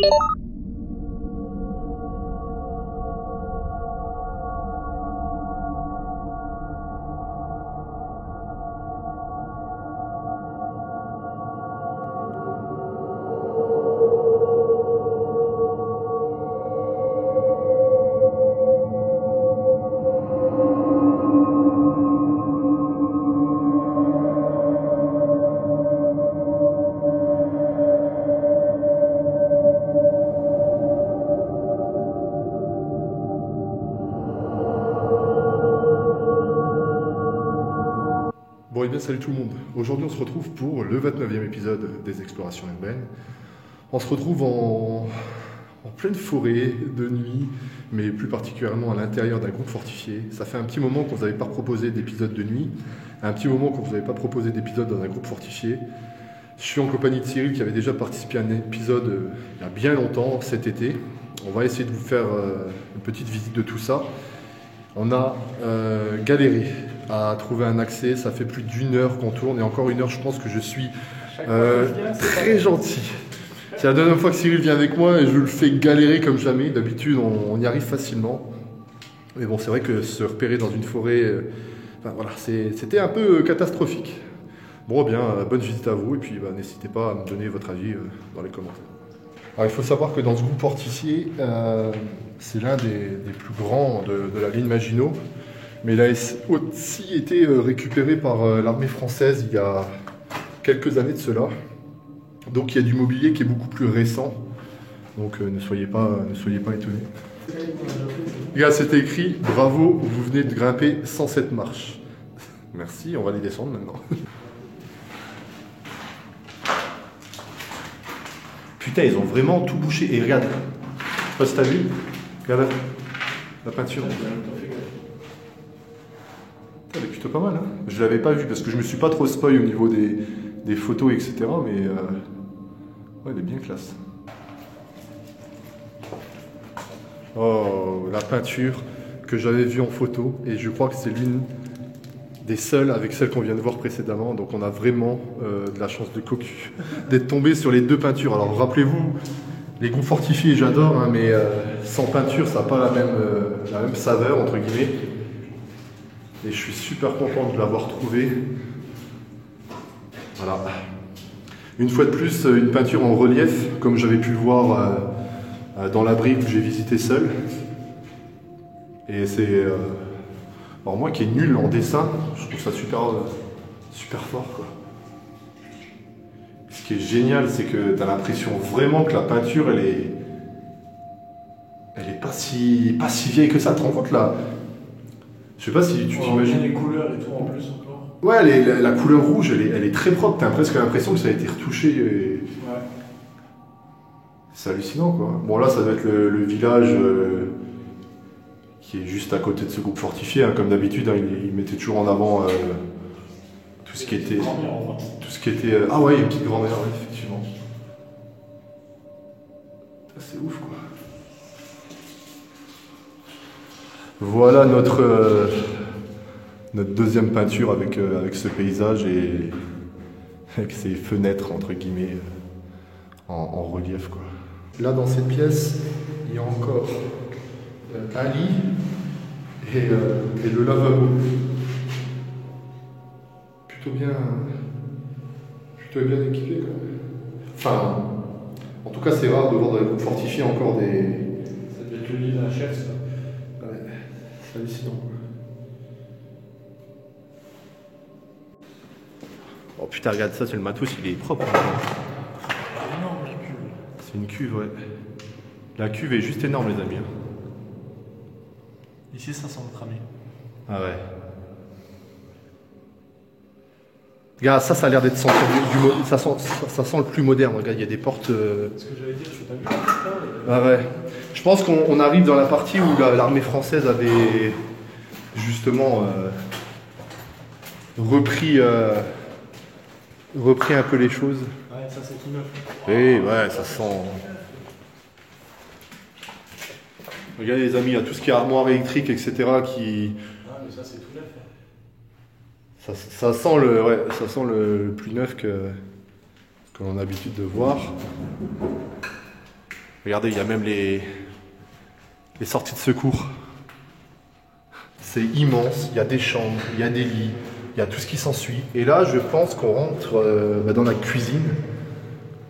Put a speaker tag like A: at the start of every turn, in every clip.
A: Bon et bien salut tout le monde, aujourd'hui on se retrouve pour le 29e épisode des Explorations urbaines. On se retrouve en pleine forêt, de nuit, mais plus particulièrement à l'intérieur d'un groupe fortifié. Ça fait un petit moment qu'on ne vous avait pas proposé d'épisode de nuit, un petit moment qu'on ne vous avait pas proposé d'épisode dans un groupe fortifié. Je suis en compagnie de Cyril qui avait déjà participé à un épisode il y a bien longtemps, cet été. On va essayer de vous faire une petite visite de tout ça. On a galéré à trouver un accès, ça fait plus d'1 heure qu'on tourne et encore 1 heure je pense que je suis très gentil. C'est la deuxième fois que Cyril vient avec moi et je le fais galérer comme jamais. D'habitude on y arrive facilement. Mais bon, c'est vrai que se repérer dans une forêt, enfin, voilà, c'était un peu catastrophique. Bon bien, bonne visite à vous et puis n'hésitez pas à me donner votre avis dans les commentaires. Alors, il faut savoir que dans ce groupe fortifié, c'est l'un des plus grands de la ligne Maginot. Mais il a aussi été récupéré par l'armée française il y a quelques années de cela. Donc il y a du mobilier qui est beaucoup plus récent. Donc ne soyez pas étonnés. Les gars, c'était écrit « Bravo, vous venez de grimper 107 marches ». Merci, on va les descendre maintenant. Putain, ils ont vraiment tout bouché. Et regarde, je sais pas si t'as vu, regarde la peinture. Elle est plutôt pas mal, hein. Je l'avais pas vu parce que je me suis pas trop spoil au niveau des photos, etc. Mais ouais, elle est bien classe. Oh, la peinture que j'avais vue en photo et je crois que c'est l'une des seules avec celle qu'on vient de voir précédemment. Donc on a vraiment de la chance de cocu d'être tombé sur les deux peintures. Alors rappelez-vous, les groupes fortifiés j'adore, hein, mais sans peinture ça n'a pas la même saveur entre guillemets. Et je suis super content de l'avoir trouvé. Voilà. Une fois de plus, une peinture en relief, comme j'avais pu le voir dans la brique où j'ai visité seul. Et c'est... alors moi qui est nul en dessin, je trouve ça super fort, quoi. Ce qui est génial, c'est que tu as l'impression vraiment que la peinture, elle est pas si vieille que ça. Tu te rends compte là? Je sais pas si tu t'imagines.
B: Les couleurs et tout en plus encore.
A: Ouais, la couleur rouge, elle est très propre. T'as presque l'impression que ça a été retouché.
B: Ouais.
A: C'est hallucinant, quoi. Bon, là, ça doit être le village qui est juste à côté de ce groupe fortifié. Hein. Comme d'habitude, hein, ils mettaient toujours en avant tout ce qui était. Ah ouais, il y a une petite grand-mère, ouais, effectivement. C'est ouf, quoi. Voilà notre deuxième peinture avec ce paysage et avec ces fenêtres entre guillemets en relief, quoi. Là dans cette pièce, il y a encore un lit et le lavabo. Plutôt bien équipé, quoi. Enfin, en tout cas c'est rare de voir dans les groupes fortifiés encore des...
B: Ça devait être le lit d'un chef, ça.
A: C'est hallucinant. Oh putain, regarde ça, c'est le matos, il est propre.
B: C'est énorme, la cuve.
A: C'est une cuve, ouais. La cuve est juste énorme, les amis.
B: Ici, ça semble cramer.
A: Ah ouais. Regarde, ça a l'air d'être senti ça sent le plus moderne. Regarde, il y a des portes.
B: Ce que j'allais dire, je t'ai pas vu.
A: Ah ouais. Je pense qu'on arrive dans la partie où l'armée française avait justement repris un peu les choses.
B: Ouais, ça c'est tout neuf.
A: Et ouais, ça sent. Regardez les amis, il y a tout ce qui est armoire électrique, etc. qui.
B: Ah, mais ça c'est tout neuf.
A: Ça sent le plus neuf que l'on a l'habitude de voir. Regardez, il y a même les sorties de secours. C'est immense, il y a des chambres, il y a des lits, il y a tout ce qui s'ensuit. Et là, je pense qu'on rentre dans la cuisine,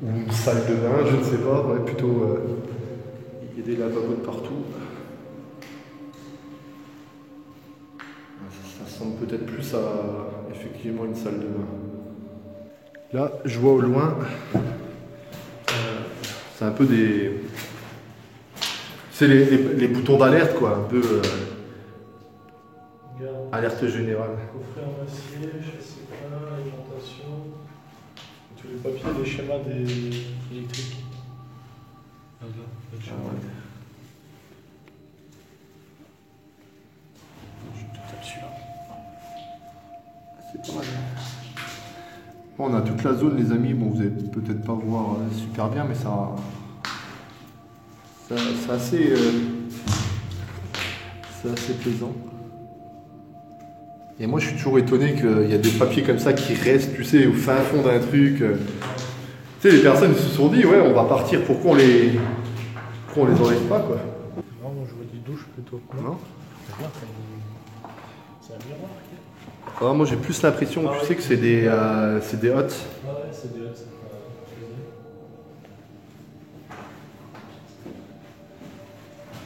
A: ou une salle de bain, je ne sais pas, ouais, plutôt... il y a des lavabos de partout. Ça ressemble peut-être plus à, effectivement, une salle de bain. Là, je vois au loin, c'est un peu des... C'est les boutons d'alerte, quoi, un peu... alerte générale.
B: Coffret en acier, châssis plein, alimentation. Tous les papiers, les schémas des électriques. Ah, là, le schéma. Je te tape celui-là.
A: C'est pas mal. Bon, on a toute la zone, les amis. Bon, vous allez peut-être pas voir super bien, mais ça c'est assez plaisant. Et moi, je suis toujours étonné qu'il y a des papiers comme ça qui restent, tu sais, au fin fond d'un truc. Tu sais, les personnes se sont dit, ouais, on va partir, pourquoi on les enlève pas, quoi.
B: Non, moi je vois des douches plutôt.
A: Non.
B: C'est un miroir,
A: Ah, moi, j'ai plus l'impression, tu sais, que c'est des hottes.
B: Ah ouais, c'est des hottes, c'est pas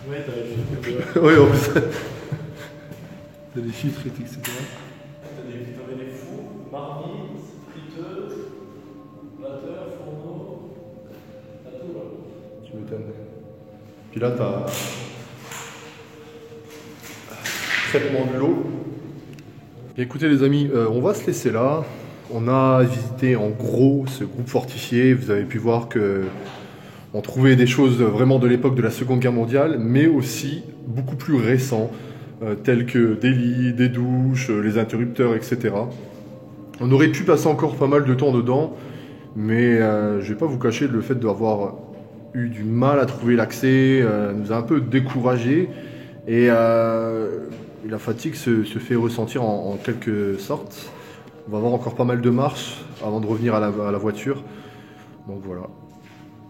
B: ouais, t'as les filtres.
A: Oui, en plus. T'as des filtres, etc.
B: T'avais des fours, marmites, friteuses, batteurs, fourneaux. T'as tout là.
A: Tu m'étonnes. Puis là, t'as traitement de l'eau. Écoutez les amis, on va se laisser là. On a visité en gros ce groupe fortifié. Vous avez pu voir que on trouvait des choses vraiment de l'époque de la Seconde Guerre mondiale, mais aussi beaucoup plus récents, tels que des lits, des douches, les interrupteurs, etc. On aurait pu passer encore pas mal de temps dedans, mais je vais pas vous cacher le fait d'avoir eu du mal à trouver l'accès, nous a un peu découragés, et la fatigue se fait ressentir en quelque sorte. On va avoir encore pas mal de marches avant de revenir à la voiture, donc voilà.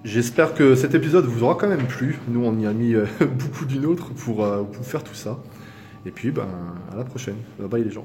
A: J'espère que cet épisode vous aura quand même plu. Nous, on y a mis beaucoup d'une autre pour faire tout ça. Et puis, ben, à la prochaine. Bye bye les gens.